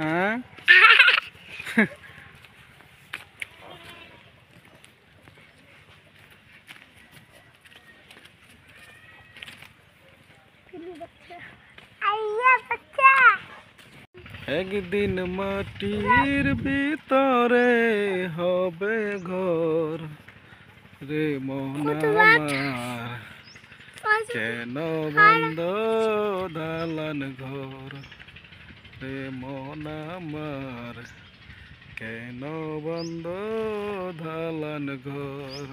হ্যাঁ একদিন মাটির ভিতরে হবে ঘর রে মন আমার, কেন বন্ধ দালান ঘর রে মন আমার, কেন বন্ধ দালান ঘর।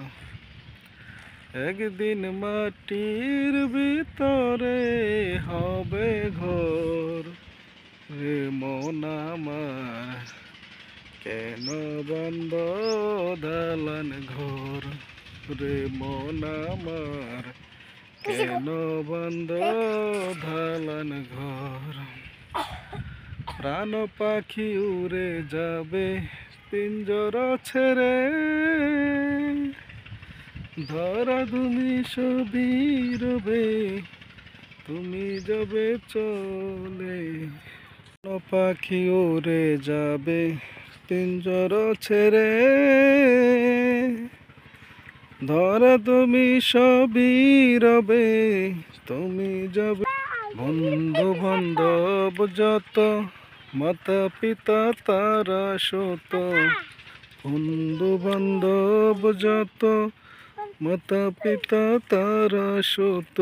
একদিন মাটির ভিতরে হবে ঘর রে মন আমার, কেন বন্ধ দালান ঘর রে মন আমার, কেন বন্ধ দালান ঘর। প্রাণ পাখি উড়ে যাবে পিঞ্জর ছেড়ে, ধরা তুমি সবই রবে তুমি যাবে চলে। পাখি উড়ে যাবে পিঞ্জর ছেড়ে, ধরা তুমি সবই রবে তুমি যাবে। বন্ধু বান্ধব যত, মাতা পিতা তারা সত, বন্ধু বান্ধব যত, মাতা পিতা তারা সত,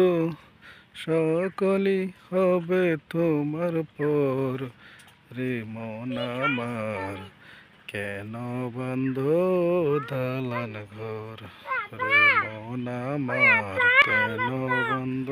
সকলই হবে তোমার পর রে মন আমার, কেন বন্ধ দালান ঘর রে মন আমার, কেন বন্ধ।